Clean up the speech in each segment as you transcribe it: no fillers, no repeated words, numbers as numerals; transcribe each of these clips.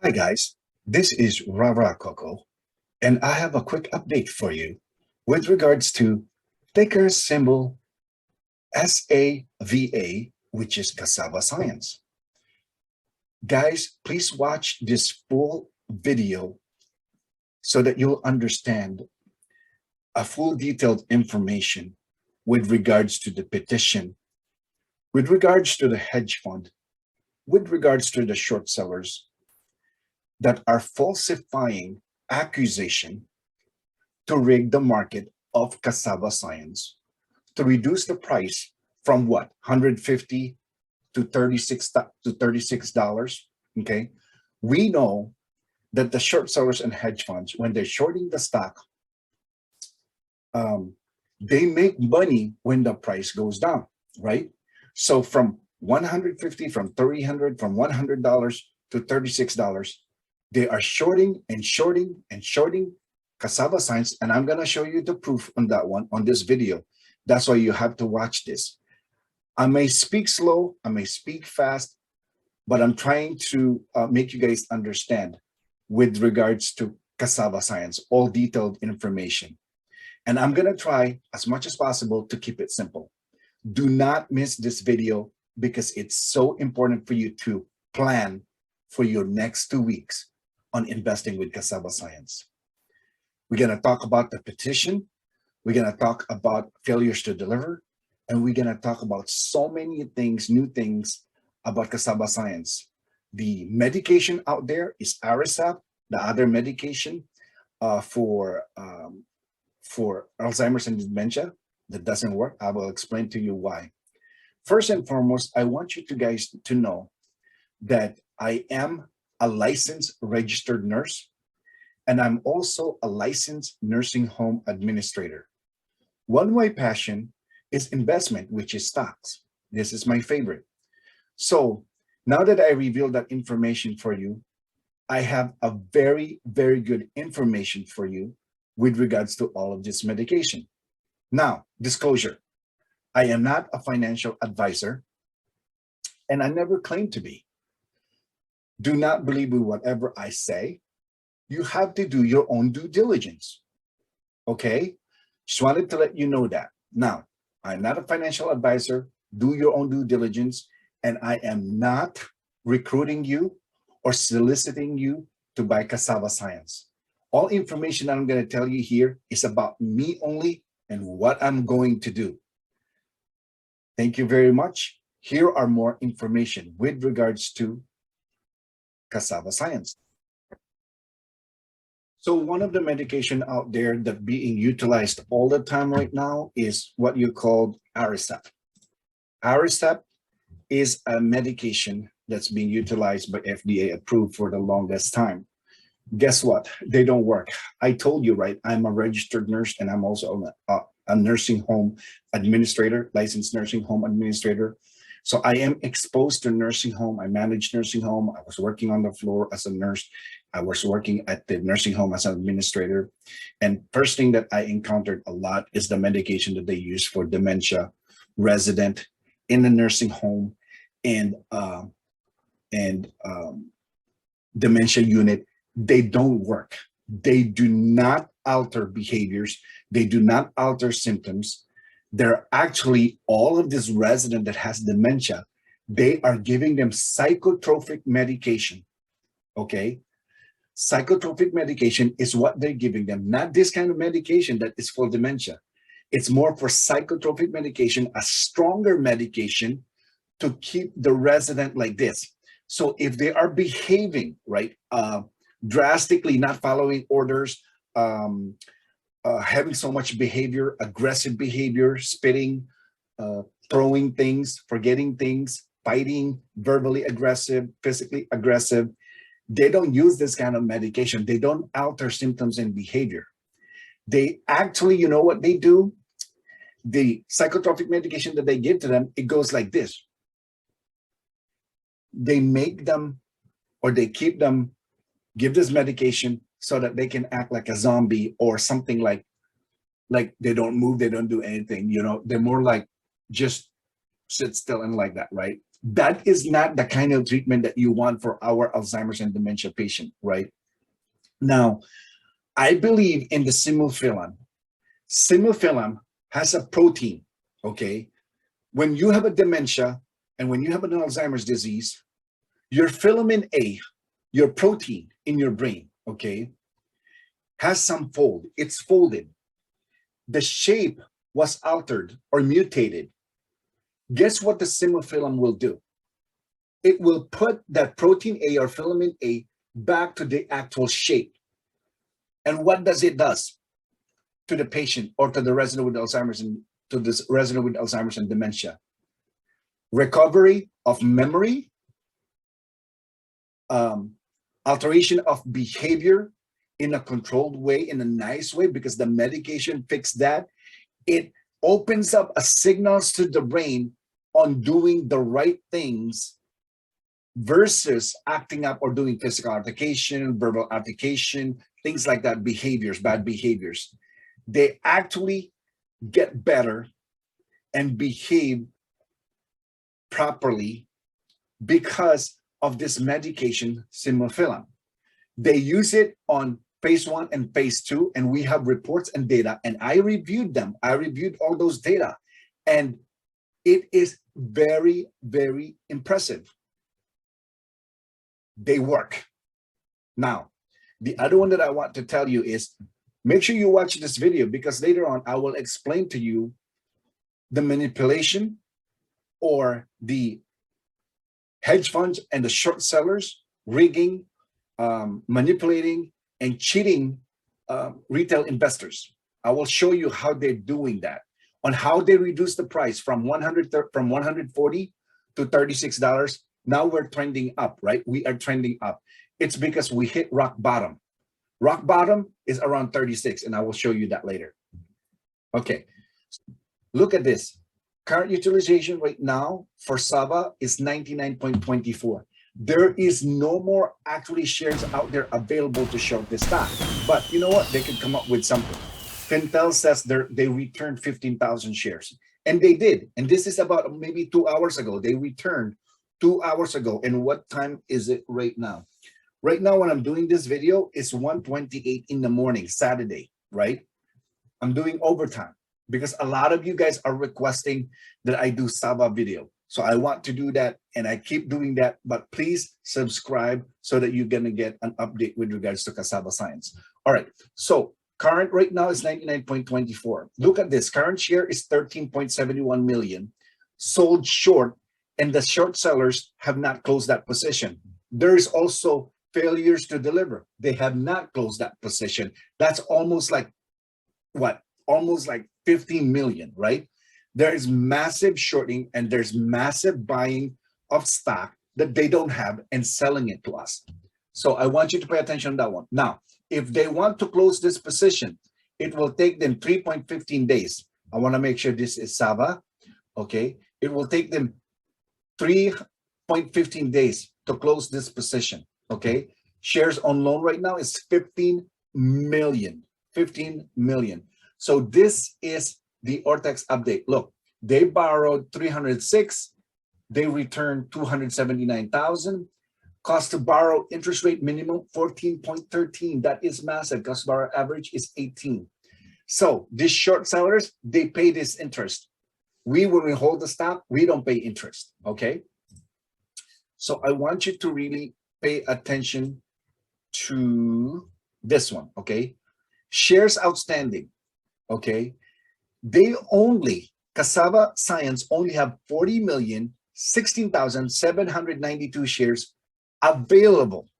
Hi guys, this is Rara Coco, and I have a quick update for you with regards to ticker symbol SAVA, which is cassava science. Guys, please watch this full video so that you'll understand a full detailed information with regards to the petition, with regards to the hedge fund, with regards to the short sellers that are falsifying accusation to rig the market of cassava science to reduce the price from what 150 to 36 dollars. Okay, we know that the short sellers and hedge funds, when they're shorting the stock, they make money when the price goes down, right? So from 150, from 300, from $100 to $36, they are shorting and shorting and shorting cassava science, and I'm going to show you the proof on that one on this video. That's why you have to watch this. I may speak slow, I may speak fast, but I'm trying to make you guys understand with regards to cassava science, all detailed information. And I'm going to try as much as possible to keep it simple. Do not miss this video because it's so important for you to plan for your next 2 weeks on investing with cassava science. We're going to talk about the petition. We're going to talk about failures to deliver. And we're going to talk about so many things, new things about cassava science. The medication out there is Aricept, the other medication for Alzheimer's and dementia that doesn't work. I will explain to you why. First and foremost, I want you guys to know that I am a licensed registered nurse, and I'm also a licensed nursing home administrator. One of my passion is investment, which is stocks. This is my favorite. So now that I revealed that information for you, I have a very, very good information for you with regards to all of this medication. Now, disclosure, I am not a financial advisor, and I never claim to be. Do not believe in whatever I say. You have to do your own due diligence. Okay? Just wanted to let you know that. Now, I'm not a financial advisor. Do your own due diligence. And I am not recruiting you or soliciting you to buy cassava science. All information that I'm going to tell you here is about me only and what I'm going to do. Thank you very much. Here are more information with regards to cassava science. So one of the medication out there that being utilized all the time right now is what you call Aricept. Aricept is a medication that's being utilized by FDA approved for the longest time. Guess what? They don't work. I told you, right? I'm a registered nurse, and I'm also a nursing home administrator, licensed nursing home administrator. So I am exposed to nursing home. I manage nursing home. I was working on the floor as a nurse. I was working at the nursing home as an administrator. And first thing that I encountered a lot is the medication that they use for dementia resident in the nursing home and dementia unit. They don't work. They do not alter behaviors. They do not alter symptoms. They're actually, all of this resident that has dementia, they are giving them psychotropic medication, okay? Psychotropic medication is what they're giving them, not this kind of medication that is for dementia. It's more for psychotropic medication, a stronger medication to keep the resident like this. So if they are behaving, right, drastically, not following orders, having so much behavior, aggressive behavior, spitting, throwing things, forgetting things, fighting, verbally aggressive, physically aggressive, they don't use this kind of medication. They don't alter symptoms and behavior. They actually, you know what they do? The psychotropic medication that they give to them, it goes like this. They make them, or they keep them, give this medication so that they can act like a zombie or something like they don't move, they don't do anything, you know, they're more like just sit still and like that, right? That is not the kind of treatment that you want for our Alzheimer's and dementia patient, right? Now, I believe in the simulfilm. Simulfilm has a protein, okay? When you have a dementia and when you have an Alzheimer's disease, your filament A, your protein in your brain, okay, has some fold. It's folded. The shape was altered or mutated. Guess what the simulfilm will do? It will put that protein A or filament A back to the actual shape. And what does it does to the patient or to the resident with Alzheimer's and to this resident with Alzheimer's and dementia? Recovery of memory, alteration of behavior in a controlled way, in a nice way, because the medication fixed that. It opens up a signals to the brain on doing the right things versus acting up or doing physical altercation, verbal altercation, things like that, behaviors, bad behaviors. They actually get better and behave properly because of this medication, simulfilm. They use it on phase 1 and phase 2, and we have reports and data, and I reviewed them. I reviewed all those data, and it is very, very impressive. They work. Now, the other one that I want to tell you is, make sure you watch this video, because later on I will explain to you the manipulation or the hedge funds and the short sellers rigging, manipulating, and cheating retail investors. I will show you how they're doing that, on how they reduce the price from 140 to $36. Now we're trending up, right? We are trending up. It's because we hit rock bottom. Rock bottom is around 36, and I will show you that later. Okay, look at this. Current utilization right now for Sava is 99.24. There is no more actually shares out there available to short this stock. But you know what? They could come up with something. Fintel says they returned 15,000 shares. And they did. And this is about maybe 2 hours ago. They returned 2 hours ago. And what time is it right now? Right now, when I'm doing this video, it's 1:28 in the morning, Saturday, right? I'm doing overtime because a lot of you guys are requesting that I do Sava video. So I want to do that, and I keep doing that, but please subscribe so that you're gonna get an update with regards to Cassava Science. All right, so current right now is 99.24. Look at this, current share is 13.71 million, sold short, and the short sellers have not closed that position. There is also failures to deliver. They have not closed that position. That's almost like, what? Almost like 15 million, right? There is massive shorting and there's massive buying of stock that they don't have and selling it to us. So I want you to pay attention on that one. Now, if they want to close this position, it will take them 3.15 days. I want to make sure this is Sava, okay? It will take them 3.15 days to close this position, okay? Shares on loan right now is 15 million. So this is the Ortex update. Look, they borrowed 306, they returned 279,000. Cost to borrow, interest rate minimum 14.13. That is massive. Cost to borrow average is 18. So these short sellers, they pay this interest. When we hold the stock, we don't pay interest, okay? So I want you to really pay attention to this one, okay? Shares outstanding, okay? They only, Cassava Science only have 40,016,792 shares available.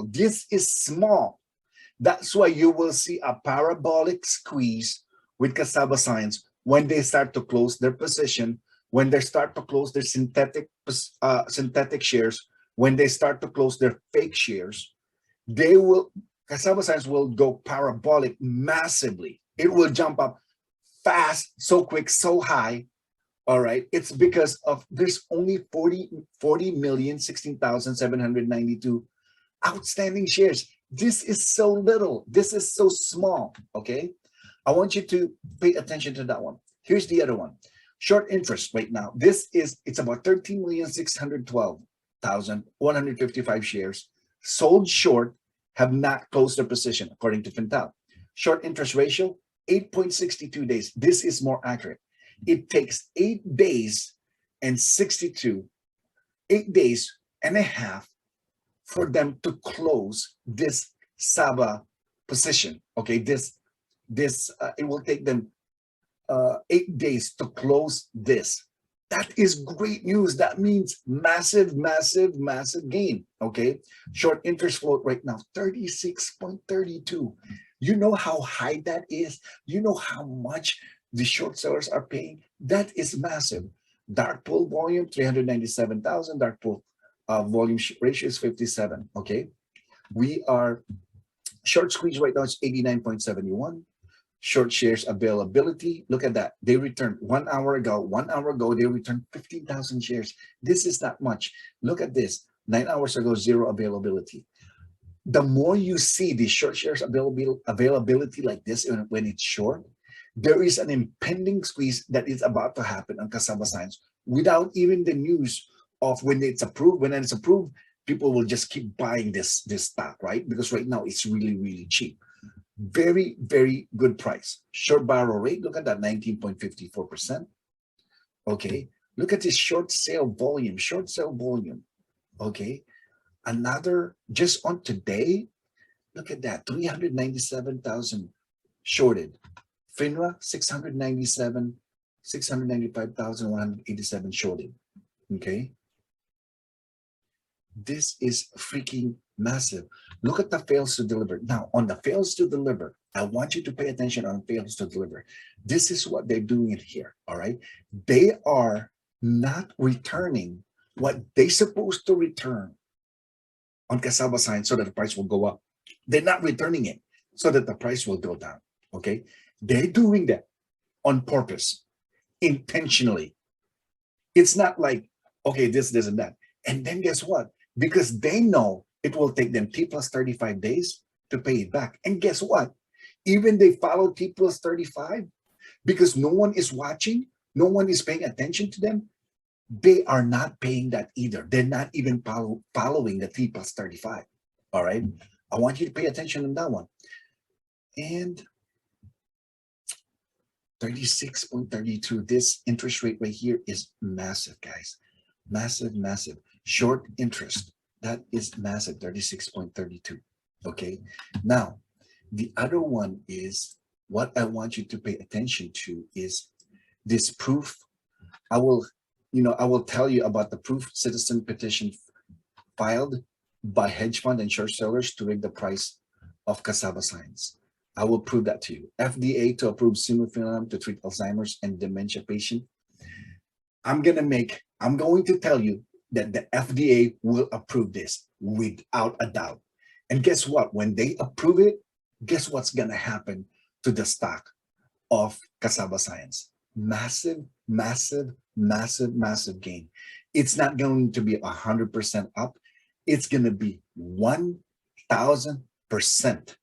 This is small. That's why you will see a parabolic squeeze with Cassava Science when they start to close their position, when they start to close their synthetic shares, when they start to close their fake shares. Cassava Science will go parabolic massively. It will jump up fast, so quick, so high. All right, it's because of there's only 40,016,792 outstanding shares. This is so little. This is so small. Okay, I want you to pay attention to that one. Here's the other one. Short interest right now. It's about 13,612,155 shares sold short, have not closed their position according to Fintal. Short interest ratio, 8.62 days. This is more accurate. It takes 8 days and 62, 8 days and a half for them to close this Sava position. Okay, it will take them 8 days to close this. That is great news. That means massive, massive, massive gain. Okay, short interest float right now 36.32. You know how high that is. You know how much the short sellers are paying. That is massive. Dark pool volume 397,000. Dark pool volume ratio is 57. Okay, we are short squeeze right now is 89.71. Short shares availability. Look at that. They returned 1 hour ago. 1 hour ago, they returned 15,000 shares. This is not much. Look at this. 9 hours ago, zero availability. The more you see the short shares availability like this when it's short, there is an impending squeeze that is about to happen on Sava Science without even the news of when it's approved. When it's approved, people will just keep buying this stock, right? Because right now it's really, really cheap. Very, very good price. Short barrel rate, look at that, 19.54%. Okay, look at this short sale volume, okay. Another, just on today, look at that, 397,000 shorted. FINRA, 695,187 shorted, okay. This is freaking massive. Look at the fails to deliver. Now, on the fails to deliver, I want you to pay attention on fails to deliver. This is what they're doing in here, all right? They are not returning what they're supposed to return on Sava Science so that the price will go up. They're not returning it so that the price will go down, okay? They're doing that on purpose, intentionally. It's not like, okay, this, and that. And then guess what? Because they know it will take them T plus 35 days to pay it back. And guess what? Even they follow T plus 35, because no one is watching, no one is paying attention to them, they are not paying that either. They're not even following the T plus 35. All right? I want you to pay attention on that one. And 36.32, this interest rate right here is massive, guys. Massive, massive. Short interest, that is massive, 36.32. Okay, now the other one is what I want you to pay attention to is this proof. I will tell you about the proof citizen petition filed by hedge fund and short sellers to rig the price of Sava Science. I will prove that to you. FDA to approve simufilam to treat Alzheimer's and dementia patient. I'm going to tell you that the FDA will approve this without a doubt. And guess what? When they approve it, guess what's going to happen to the stock of Sava Science? Massive, massive, massive, massive gain. It's not going to be 100% up. It's going to be 1,000%.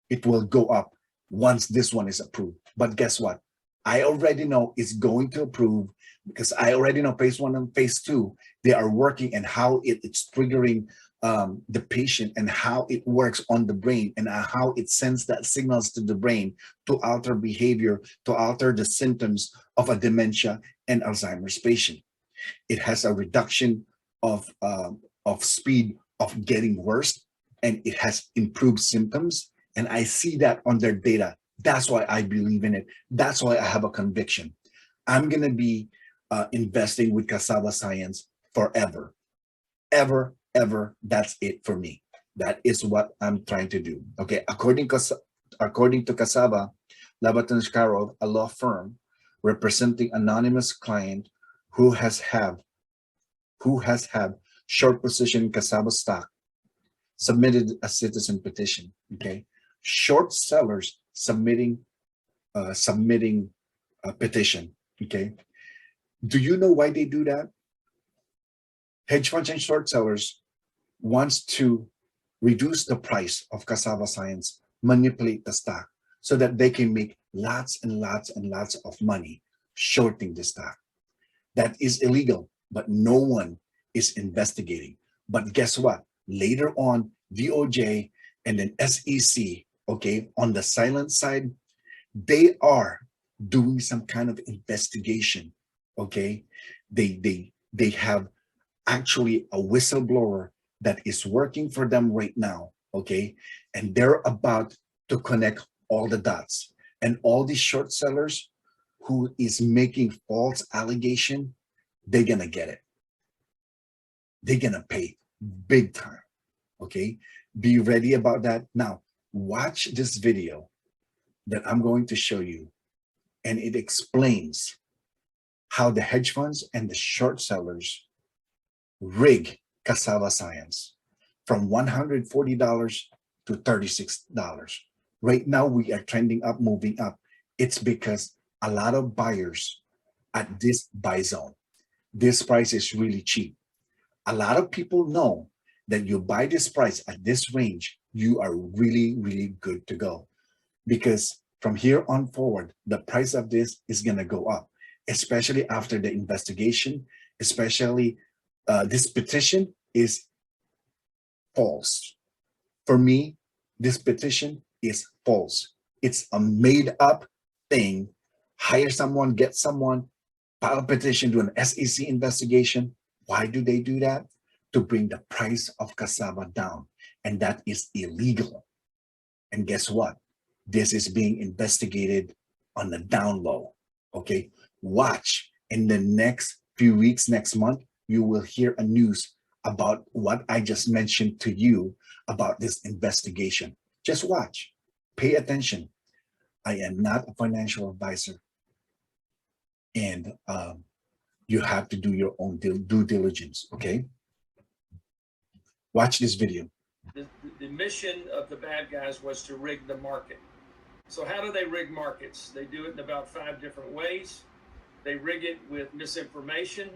It will go up once this one is approved. But guess what? I already know it's going to approve because I already know phase 1 and phase 2, they are working and how it's triggering the patient and how it works on the brain and how it sends that signals to the brain to alter behavior, to alter the symptoms of a dementia and Alzheimer's patient. It has a reduction of speed of getting worse, and it has improved symptoms. And I see that on their data. That's why I believe in it. That's why I have a conviction. I'm going to be investing with Sava Science forever. Ever, that's it for me. That is what I'm trying to do. Okay, according to Sava, Labaton-Shkarov, a law firm representing anonymous client who has had short position in Sava stock, submitted a citizen petition. Okay, short sellers submitting a petition. Okay, do you know why they do that? Hedge funds and short sellers wants to reduce the price of Sava Science, manipulate the stock so that they can make lots and lots and lots of money shorting the stock. That is illegal, but no one is investigating. But guess what? Later on, DOJ and then SEC, okay, on the silent side, they are doing some kind of investigation. Okay, they have actually a whistleblower that is working for them right now. Okay, and they're about to connect all the dots, and all these short sellers who is making false allegation, they're gonna get it. They're gonna pay big time. Okay, be ready about that. Now watch this video that I'm going to show you, and it explains how the hedge funds and the short sellers rig cassava science from $140 to $36. Right now, we are trending up, moving up. It's because a lot of buyers at this buy zone. This price is really cheap. A lot of people know that you buy this price at this range, you are really, really good to go. Because from here on forward, the price of this is going to go up, especially after the investigation, especially this petition is false. For me, this petition is false. It's a made up thing. Hire someone, get someone, file a petition, do an SEC investigation. Why do they do that? To bring the price of cassava down. And that is illegal. And guess what? This is being investigated on the down low. Okay, watch in the next few weeks, next month, you will hear a news about what I just mentioned to you about this investigation. Just watch, pay attention. I am not a financial advisor, and you have to do your own due diligence. Okay, watch this video. The mission of the bad guys was to rig the market. So how do they rig markets? They do it in about 5 different ways. They rig it with misinformation.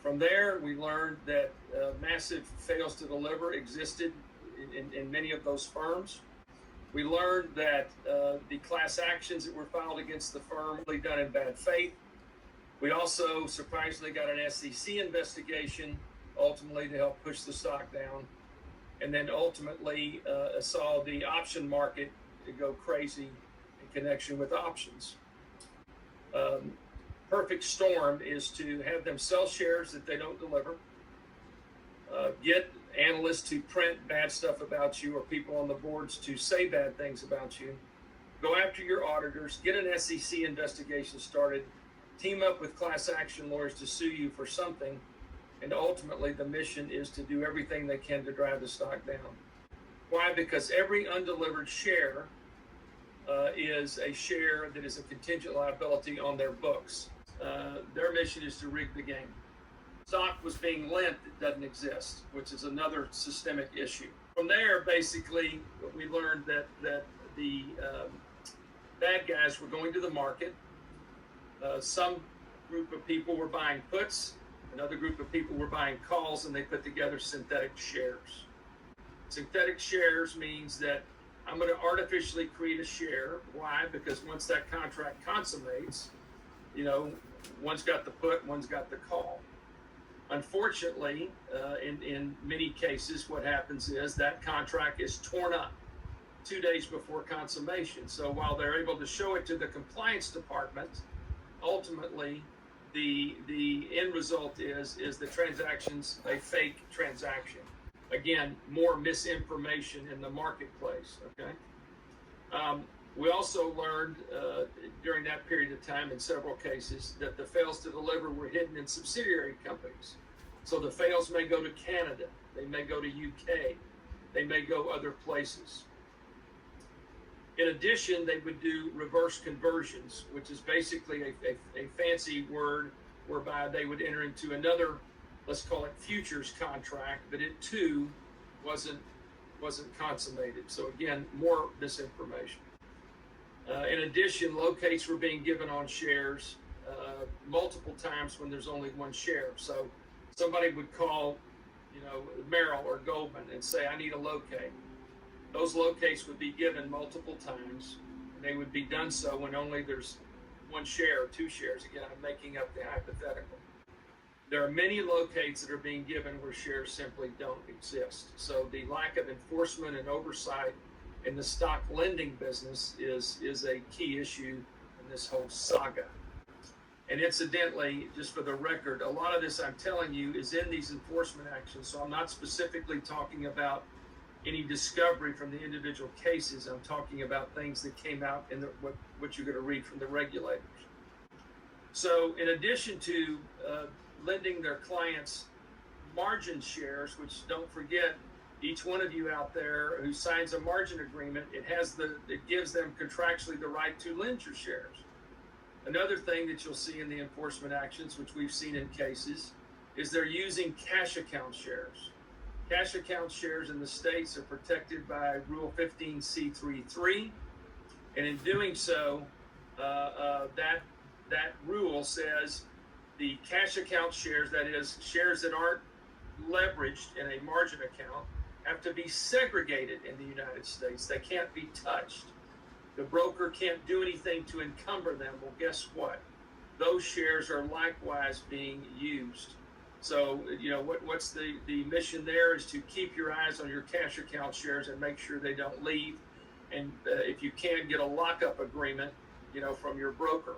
From there, we learned that massive fails to deliver existed in many of those firms. We learned that the class actions that were filed against the firm were done in bad faith. We also surprisingly got an SEC investigation, ultimately to help push the stock down. And then ultimately saw the option market to go crazy in connection with options. Perfect storm is to have them sell shares that they don't deliver, get analysts to print bad stuff about you or people on the boards to say bad things about you, go after your auditors, get an SEC investigation started, team up with class action lawyers to sue you for something, and ultimately the mission is to do everything they can to drive the stock down. Why? Because every undelivered share is a share that is a contingent liability on their books. Their mission is to rig the game. Stock was being lent that doesn't exist, which is another systemic issue. From there, basically, we learned that the bad guys were going to the market. Some group of people were buying puts, another group of people were buying calls, and they put together synthetic shares. Synthetic shares means that I'm going to artificially create a share. Why? Because once that contract consummates, one's got the put, one's got the call. Unfortunately, in many cases, what happens is that contract is torn up 2 days before consummation. So while they're able to show it to the compliance department, ultimately the end result is the transaction's a fake transaction. Again, more misinformation in the marketplace. Okay. We also learned during that period of time in several cases that the fails to deliver were hidden in subsidiary companies. So the fails may go to Canada, they may go to UK, they may go other places. In addition, they would do reverse conversions, which is basically a fancy word whereby they would enter into another, let's call it futures contract, but it too wasn't consummated. So again, more misinformation. In addition, locates were being given on shares multiple times when there's only one share. So somebody would call, Merrill or Goldman and say, I need a locate. Those locates would be given multiple times, and they would be done so when only there's one share or 2 shares. Again, I'm making up the hypothetical. There are many locates that are being given where shares simply don't exist. So the lack of enforcement and oversight in the stock lending business is a key issue in this whole saga. And incidentally, just for the record, a lot of this I'm telling you is in these enforcement actions. So I'm not specifically talking about any discovery from the individual cases. I'm talking about things that came out in what you're going to read from the regulators. So in addition to lending their clients margin shares, which don't forget, each one of you out there who signs a margin agreement, it gives them contractually the right to lend your shares. Another thing that you'll see in the enforcement actions, which we've seen in cases, is they're using cash account shares. Cash account shares in the states are protected by Rule 15C3.3, and in doing so, that rule says the cash account shares, that is, shares that aren't leveraged in a margin account, have to be segregated in the United States. They can't be touched. The broker can't do anything to encumber them. Well, guess what? Those shares are likewise being used. So, what's the mission there is to keep your eyes on your cash account shares and make sure they don't leave. And if you can, get a lockup agreement, from your broker.